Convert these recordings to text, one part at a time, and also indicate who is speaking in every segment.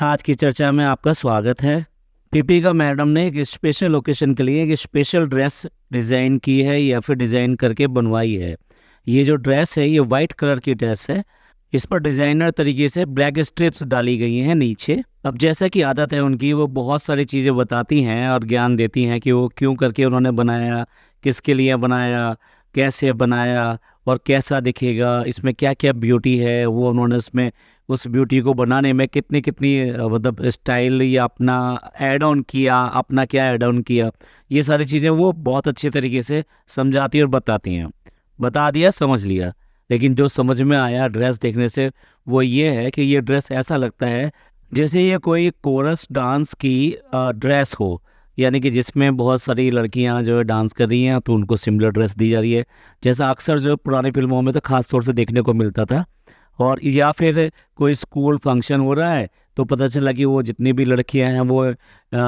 Speaker 1: आज की चर्चा में आपका स्वागत है। दीपिका मैडम ने एक स्पेशल ओकेशन के लिए एक स्पेशल ड्रेस डिज़ाइन की है या फिर डिज़ाइन करके बनवाई है। ये जो ड्रेस है ये वाइट कलर की ड्रेस है। इस पर डिज़ाइनर तरीके से ब्लैक स्ट्रिप्स डाली गई हैं नीचे। अब जैसा कि आदत है उनकी, वो बहुत सारी चीज़ें बताती हैं और ज्ञान देती हैं कि वो क्यों करके उन्होंने बनाया, किसके लिए बनाया, कैसे बनाया और कैसा दिखेगा, इसमें क्या क्या ब्यूटी है, वो उन्होंने उसमें उस ब्यूटी को बनाने में कितनी कितनी मतलब स्टाइल या अपना ऐड ऑन किया, अपना क्या ऐड ऑन किया, ये सारी चीज़ें वो बहुत अच्छे तरीके से समझाती और बताती हैं। बता दिया, समझ लिया। लेकिन जो समझ में आया ड्रेस देखने से वो ये है कि ये ड्रेस ऐसा लगता है जैसे ये कोई कोरस डांस की ड्रेस हो, यानी कि जिसमें बहुत सारी लड़कियां जो है डांस कर रही हैं तो उनको सिमिलर ड्रेस दी जा रही है, जैसा अक्सर जो पुरानी फिल्मों में तो खास तौर से देखने को मिलता था। और या फिर कोई स्कूल फंक्शन हो रहा है तो पता चला कि वो जितनी भी लड़कियां हैं वो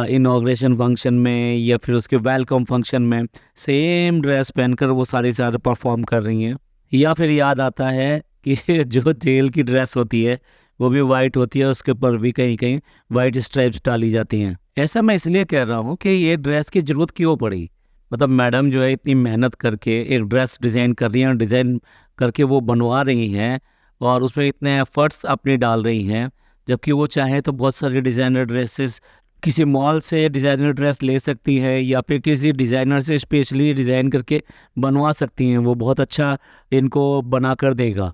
Speaker 1: इनॉग्रेशन फंक्शन में या फिर उसके वेलकम फंक्शन में सेम ड्रेस पहनकर वो सारी सारे परफॉर्म कर रही हैं। या फिर याद आता है कि जो जेल की ड्रेस होती है वो भी वाइट होती है, उसके ऊपर भी कहीं कहीं वाइट स्ट्राइप्स डाली जाती हैं। ऐसा मैं इसलिए कह रहा हूँ कि ये ड्रेस की ज़रूरत क्यों पड़ी। मतलब मैडम जो है इतनी मेहनत करके एक ड्रेस डिज़ाइन कर रही हैं, डिज़ाइन करके वो बनवा रही हैं और उसमें इतने एफर्ट्स अपने डाल रही हैं, जबकि वो चाहे तो बहुत सारे डिज़ाइनर ड्रेसेस किसी मॉल से डिज़ाइनर ड्रेस ले सकती है या फिर किसी डिज़ाइनर से स्पेशली डिज़ाइन करके बनवा सकती हैं। वो बहुत अच्छा इनको बना कर देगा।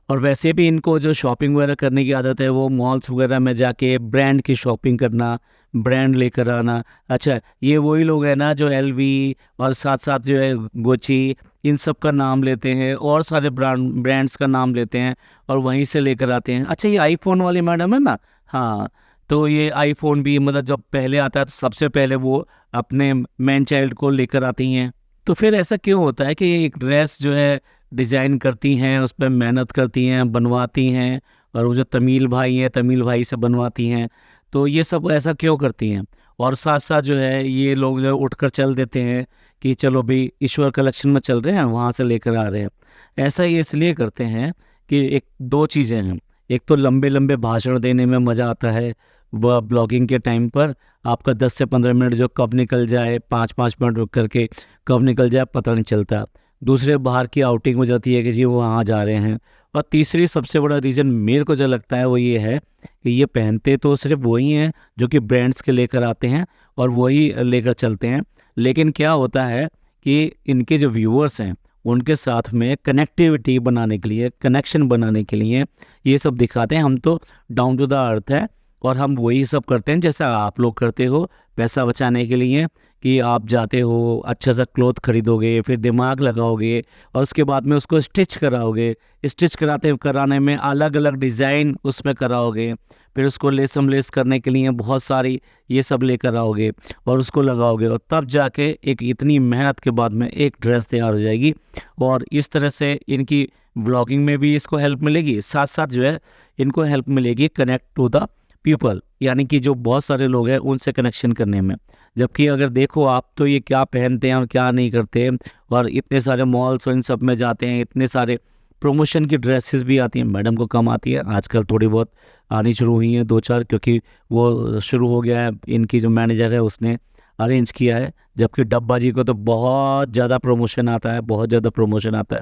Speaker 1: और वैसे भी इनको जो शॉपिंग वगैरह करने की आदत है वो मॉल्स वगैरह में जाके ब्रांड की शॉपिंग करना, ब्रांड लेकर आना। अच्छा, ये वही लोग हैं ना जो एलवी और साथ साथ जो है गुची, इन सब का नाम लेते हैं और सारे ब्रांड्स का नाम लेते हैं और वहीं से लेकर आते हैं। अच्छा, ये आईफोन वाली मैडम है ना? हाँ, तो ये आईफोन भी मतलब जब पहले आता है तो सबसे पहले वो अपने मैन चाइल्ड को लेकर आती हैं। तो फिर ऐसा क्यों होता है कि एक ड्रेस जो है डिज़ाइन करती हैं, उस पे मेहनत करती हैं, बनवाती हैं और वो जो तमिल भाई हैं, तमिल भाई से बनवाती हैं। तो ये सब ऐसा क्यों करती हैं? और साथ-साथ जो है ये लोग जो है उठकर चल देते हैं कि चलो भई ईश्वर कलेक्शन में चल रहे हैं, वहाँ से लेकर आ रहे हैं। ऐसा ये इसलिए करते हैं कि एक 2 चीज़ें हैं। एक तो लंबे-लंबे भाषण देने में मज़ा आता है, ब ब्लॉगिंग के टाइम पर आपका 10 से 15 मिनट जो कब निकल जाए, 5-5 मिनट रुक करके कब निकल जाए पता नहीं चलता। दूसरे बाहर की आउटिंग हो जाती है कि जी वो वहाँ जा रहे हैं। और तीसरी सबसे बड़ा रीज़न मेरे को जो लगता है वो ये है कि ये पहनते तो सिर्फ वही हैं जो कि ब्रांड्स के लेकर आते हैं और वही लेकर चलते हैं। लेकिन क्या होता है कि इनके जो व्यूअर्स हैं उनके साथ में कनेक्टिविटी बनाने के लिए, कनेक्शन बनाने के लिए ये सब दिखाते हैं। हम तो डाउन टू द अर्थ है और हम वही सब करते हैं जैसा आप लोग करते हो, पैसा बचाने के लिए कि आप जाते हो, अच्छा सा क्लॉथ खरीदोगे, फिर दिमाग लगाओगे और उसके बाद में उसको स्टिच कराओगे। स्टिच कराने में अलग-अलग डिज़ाइन उसमें कराओगे, फिर उसको लेसम-लेस करने के लिए बहुत सारी ये सब लेकर आओगे और उसको लगाओगे और तब जाके एक इतनी मेहनत के बाद में एक ड्रेस तैयार हो जाएगी। और इस तरह से इनकी ब्लॉगिंग में भी इसको हेल्प मिलेगी, साथ-साथ जो है इनको हेल्प मिलेगी कनेक्ट टू द पीपल, यानी कि जो बहुत सारे लोग हैं उनसे कनेक्शन करने में। जबकि अगर देखो आप तो ये क्या पहनते हैं और क्या नहीं करते और इतने सारे मॉल्स और इन सब में जाते हैं, इतने सारे प्रमोशन की ड्रेसेस भी आती हैं। मैडम को कम आती है, आजकल थोड़ी बहुत आनी शुरू हुई हैं 2-4, क्योंकि वो शुरू हो गया है, इनकी जो मैनेजर है उसने अरेंज किया है। जबकि डब्बा जी को तो बहुत ज़्यादा प्रमोशन आता है, बहुत ज़्यादा प्रमोशन आता है।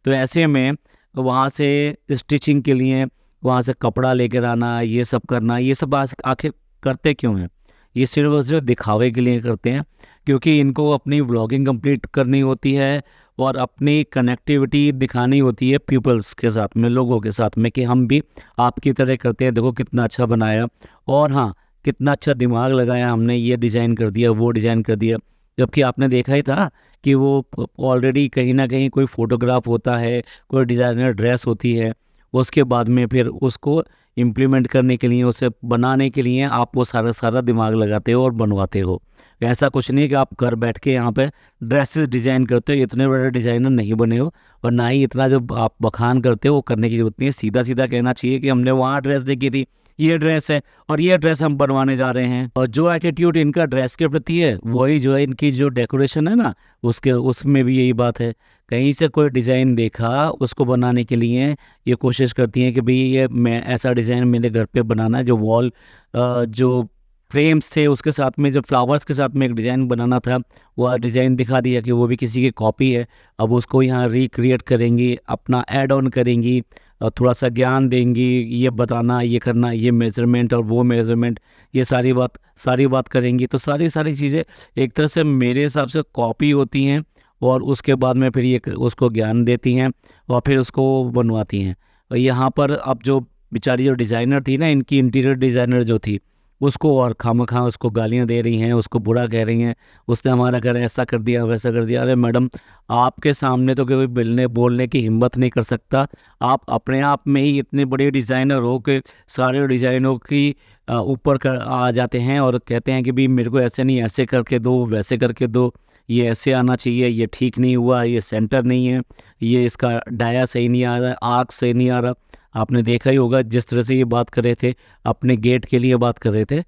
Speaker 1: तो ऐसे में वहाँ से स्टिचिंग के लिए वहाँ से कपड़ा लेकर आना, ये सब करना, ये सब आखिर करते क्यों हैं? ये सिर्फ़ और सिर्फ़ दिखावे के लिए करते हैं, क्योंकि इनको अपनी व्लॉगिंग कंप्लीट करनी होती है और अपनी कनेक्टिविटी दिखानी होती है पीपल्स के साथ में, लोगों के साथ में कि हम भी आपकी तरह करते हैं, देखो कितना अच्छा बनाया और हाँ, कितना अच्छा दिमाग लगाया हमने, ये डिज़ाइन कर दिया, वो डिज़ाइन कर दिया। जबकि आपने देखा ही था कि वो ऑलरेडी कहीं न कहीं कोई फ़ोटोग्राफ होता है, कोई डिज़ाइनर ड्रेस होती है, उसके बाद में फिर उसको इम्प्लीमेंट करने के लिए, उसे बनाने के लिए आप वो सारा दिमाग लगाते हो और बनवाते हो। ऐसा कुछ नहीं है कि आप घर बैठ के यहाँ पे ड्रेसेस डिज़ाइन करते हो, इतने बड़े डिज़ाइनर नहीं बने हो और ना ही इतना जो आप बखान करते हो वो करने की ज़रूरत नहीं है। सीधा-सीधा कहना चाहिए कि हमने वहाँ ड्रेस देखी थी, ये ड्रेस है और ये ड्रेस हम बनवाने जा रहे हैं। और जो एटीट्यूड इनका ड्रेस के प्रति है वही जो है इनकी जो डेकोरेशन है ना उसमें भी यही बात है। कहीं से कोई डिज़ाइन देखा उसको बनाने के लिए ये कोशिश करती हैं कि भाई ये मैं ऐसा डिज़ाइन मेरे घर पे बनाना है। जो वॉल जो फ्रेम्स थे उसके साथ में जो फ्लावर्स के साथ में एक डिज़ाइन बनाना था, वो डिज़ाइन दिखा दिया कि वो भी किसी की कॉपी है। अब उसको यहाँ रिक्रिएट करेंगी, अपना ऐड ऑन करेंगी और थोड़ा सा ज्ञान देंगी, ये बताना, ये करना, ये मेज़रमेंट और वो मेज़रमेंट, ये सारी बात करेंगी। तो सारी चीज़ें एक तरह से मेरे हिसाब से कॉपी होती हैं और उसके बाद में फिर ये उसको ज्ञान देती हैं और फिर उसको बनवाती हैं। और यहाँ पर अब जो बेचारी जो डिज़ाइनर थी ना, इनकी इंटीरियर डिज़ाइनर जो थी, उसको और खामखा उसको गालियाँ दे रही हैं, उसको बुरा कह रही हैं, उसने हमारा घर ऐसा कर दिया वैसा कर दिया। अरे मैडम, आपके सामने तो कोई बोलने की हिम्मत नहीं कर सकता। आप अपने आप में ही इतने बड़े डिज़ाइनर हो कि सारे डिज़ाइनों की ऊपर आ जाते हैं और कहते हैं कि भाई मेरे को ऐसे नहीं, ऐसे करके दो, वैसे करके दो, ये ऐसे आना चाहिए, ये ठीक नहीं हुआ, ये सेंटर नहीं है, ये इसका डाया सही नहीं आ रहा है, आर्क सही नहीं आ रहा। आपने देखा ही होगा जिस तरह से ये बात कर रहे थे, अपने गेट के लिए बात कर रहे थे।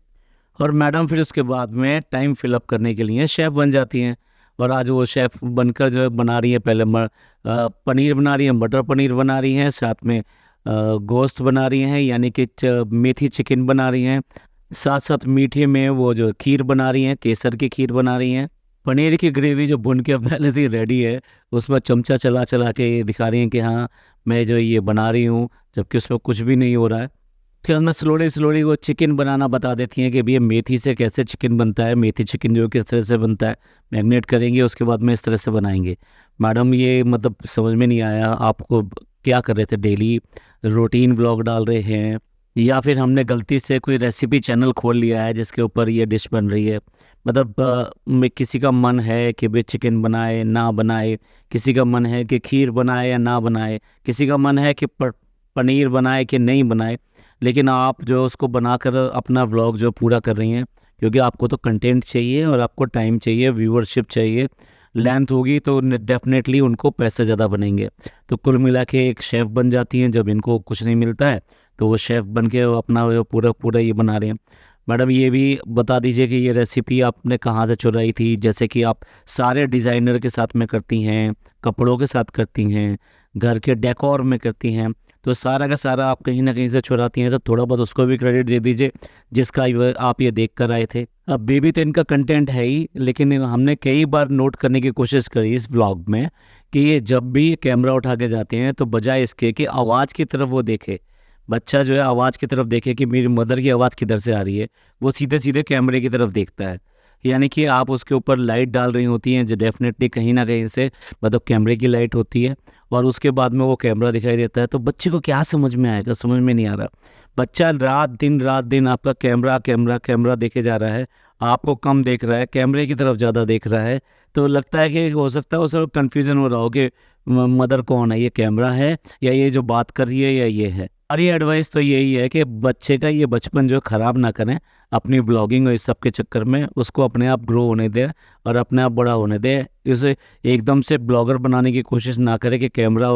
Speaker 1: और मैडम फिर उसके बाद में टाइम फिलअप करने के लिए शेफ़ बन जाती हैं। और आज वो शेफ़ बनकर जो है बना रही है, पहले पनीर बना रही हैं, मटर पनीर बना रही हैं, साथ में गोश्त बना रही हैं, यानी कि मेथी चिकन बना रही हैं, साथ साथ मीठे में वो जो खीर बना रही हैं, केसर की खीर बना रही हैं। पनीर की ग्रेवी जो भुन के पहले से ही रेडी है, उसमें चमचा चला चला के दिखा रही हैं कि हाँ मैं जो ये बना रही हूँ, जबकि उसमें कुछ भी नहीं हो रहा है। फिर हमें स्लोली वो चिकन बनाना बता देती हैं कि भैया मेथी से कैसे चिकन बनता है, मेथी चिकन जो किस तरह से बनता है, मैरिनेट करेंगे उसके बाद में इस तरह से बनाएंगे। मैडम ये मतलब समझ में नहीं आया, आपको क्या कर रहे थे, डेली रूटीन व्लॉग डाल रहे हैं या फिर हमने गलती से कोई रेसिपी चैनल खोल लिया है जिसके ऊपर ये डिश बन रही है। मतलब किसी का मन है कि भाई चिकन बनाए ना बनाए, किसी का मन है कि खीर बनाए या ना बनाए, किसी का मन है कि पनीर बनाए कि नहीं बनाए, लेकिन आप जो उसको बनाकर अपना व्लॉग जो पूरा कर रही हैं, क्योंकि आपको तो कंटेंट चाहिए और आपको टाइम चाहिए, व्यूअरशिप चाहिए, लेंथ होगी तो डेफिनेटली उनको पैसे ज़्यादा बनेंगे। तो कुल मिला के एक शेफ़ बन जाती हैं। जब इनको कुछ नहीं मिलता है तो वो शेफ़ बन के अपना वो पूरा ये बना रहे हैं। मैडम ये भी बता दीजिए कि ये रेसिपी आपने कहाँ से चुराई थी? जैसे कि आप सारे डिज़ाइनर के साथ में करती हैं, कपड़ों के साथ करती हैं, घर के डेकोर में करती हैं, तो सारा का सारा आप कहीं ना कहीं से चुराती हैं, तो थोड़ा बहुत उसको भी क्रेडिट दे दीजिए जिसका आप ये देख कर आए थे। अब बेबी तो इनका कंटेंट है ही, लेकिन हमने कई बार नोट करने की कोशिश करी इस व्लॉग में कि ये जब भी कैमरा उठा के जाते हैं तो बजाय इसके कि आवाज़ की तरफ वो देखे, बच्चा जो है आवाज़ की तरफ देखे कि मेरी मदर की आवाज़ किधर से आ रही है, वो सीधे सीधे कैमरे की तरफ देखता है। यानी कि आप उसके ऊपर लाइट डाल रही होती हैं जो डेफिनेटली कहीं ना कहीं से मतलब कैमरे की लाइट होती है, और उसके बाद में वो कैमरा दिखाई देता है। तो बच्चे को क्या समझ में आएगा? समझ में नहीं आ रहा। बच्चा रात दिन आपका कैमरा कैमरा कैमरा देखे जा रहा है, आपको कम देख रहा है, कैमरे की तरफ ज़्यादा देख रहा है। तो लगता है कि हो सकता है उसे कन्फ्यूज़न हो रहा हो कि मदर कौन है, ये कैमरा है या ये जो बात कर रही है या ये है। और ये एडवाइस तो यही है कि बच्चे का ये बचपन जो ख़राब ना करें अपनी ब्लॉगिंग और इस सब के चक्कर में, उसको अपने आप ग्रो होने दें और अपने आप बड़ा होने दें। इसे एकदम से ब्लॉगर बनाने की कोशिश ना करें कि कैमरा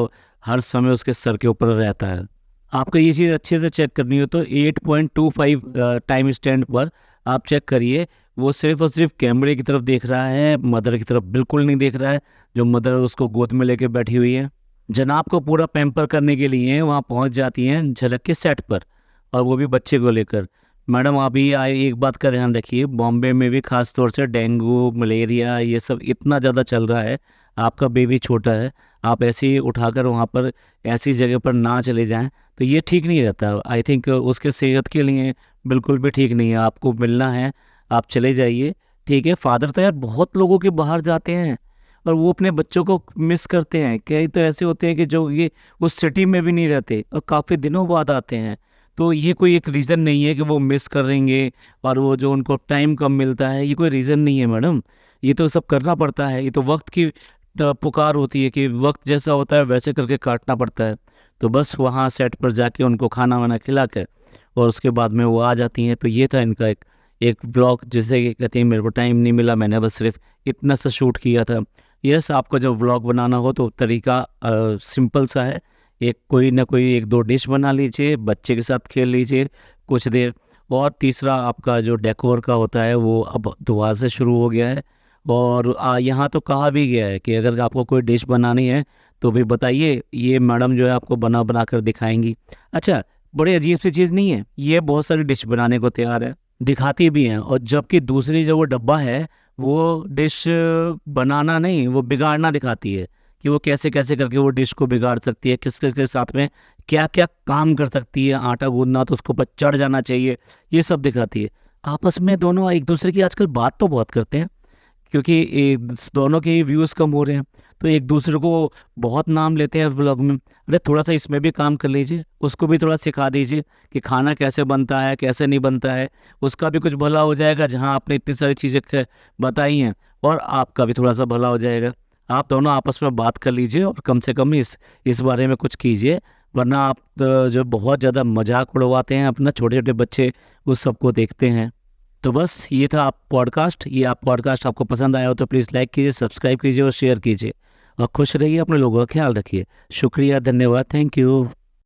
Speaker 1: हर समय उसके सर के ऊपर रहता है। आपको ये चीज़ अच्छे से चेक करनी हो तो 8.25 टाइम स्टैंड पर आप चेक करिए, वो सिर्फ और सिर्फ कैमरे की तरफ देख रहा है, मदर की तरफ बिल्कुल नहीं देख रहा है, जो मदर उसको गोद में लेके बैठी हुई है। जनाब को पूरा पैम्पर करने के लिए वहाँ पहुँच जाती हैं झलक के सेट पर, और वो भी बच्चे को लेकर। मैडम आप ही एक बात का ध्यान रखिए, बॉम्बे में भी ख़ास तौर से डेंगू मलेरिया ये सब इतना ज़्यादा चल रहा है, आपका बेबी छोटा है, आप ऐसे ही उठाकर वहाँ पर ऐसी जगह पर ना चले जाएं तो ये ठीक नहीं रहता। आई थिंक उसके सेहत के लिए बिल्कुल भी ठीक नहीं है। आपको मिलना है आप चले जाइए, ठीक है। फादर तो यार बहुत लोगों के बाहर जाते हैं और वो अपने बच्चों को मिस करते हैं। कई तो ऐसे होते हैं कि जो ये उस सिटी में भी नहीं रहते और काफ़ी दिनों बाद आते हैं, तो ये कोई एक रीज़न नहीं है कि वो मिस करेंगे और वो जो उनको टाइम कम मिलता है, ये कोई रीज़न नहीं है मैडम। ये तो सब करना पड़ता है, ये तो वक्त की पुकार होती है कि वक्त जैसा होता है वैसे करके काटना पड़ता है। तो बस वहाँ सेट पर जाके उनको खाना वाना खिला कर और उसके बाद में वो आ जाती हैं। तो ये था इनका एक ब्लॉग, जिसे कि कहते हैं मेरे को टाइम नहीं मिला, मैंने बस सिर्फ इतना सा शूट किया था। यस, आपको जब व्लॉग बनाना हो तो तरीका सिंपल सा है, एक कोई ना कोई 1-2 डिश बना लीजिए, बच्चे के साथ खेल लीजिए, कुछ देर। और तीसरा आपका जो डेकोर का होता है वो अब दोबारा से शुरू हो गया है। और यहाँ तो कहा भी गया है कि अगर आपको कोई डिश बनानी है तो भी बताइए, ये मैडम जो है आपको बना बना कर दिखाएंगी। अच्छा, बड़ी अजीब सी चीज़ नहीं है, ये बहुत सारी डिश बनाने को तैयार है, दिखाती भी हैं। और जबकि दूसरी जो वो डब्बा है वो डिश बनाना नहीं, वो बिगाड़ना दिखाती है कि वो कैसे कैसे करके वो डिश को बिगाड़ सकती है, किस किस के साथ में क्या क्या काम कर सकती है। आटा गूंदना तो उसके ऊपर चढ़ जाना चाहिए, ये सब दिखाती है। आपस में दोनों एक दूसरे की आजकल बात तो बहुत करते हैं, क्योंकि दोनों के व्यूज़ कम हो रहे हैं, तो एक दूसरे को बहुत नाम लेते हैं व्लॉग में। अरे थोड़ा सा इसमें भी काम कर लीजिए, उसको भी थोड़ा सिखा दीजिए कि खाना कैसे बनता है, कैसे नहीं बनता है। उसका भी कुछ भला हो जाएगा, जहाँ आपने इतनी सारी चीज़ें बताई हैं, और आपका भी थोड़ा सा भला हो जाएगा। आप दोनों आपस में बात कर लीजिए और कम से कम इस बारे में कुछ कीजिए, वरना आप जो बहुत ज़्यादा मजाक उड़वाते हैं अपना, छोटे छोटे बच्चे उस सबको देखते हैं। तो बस ये था आप पॉडकास्ट। ये आप पॉडकास्ट आपको पसंद आया हो तो प्लीज़ लाइक कीजिए, सब्सक्राइब कीजिए और शेयर कीजिए। और खुश रहिए, अपने लोगों का ख्याल रखिए। शुक्रिया, धन्यवाद, थैंक यू।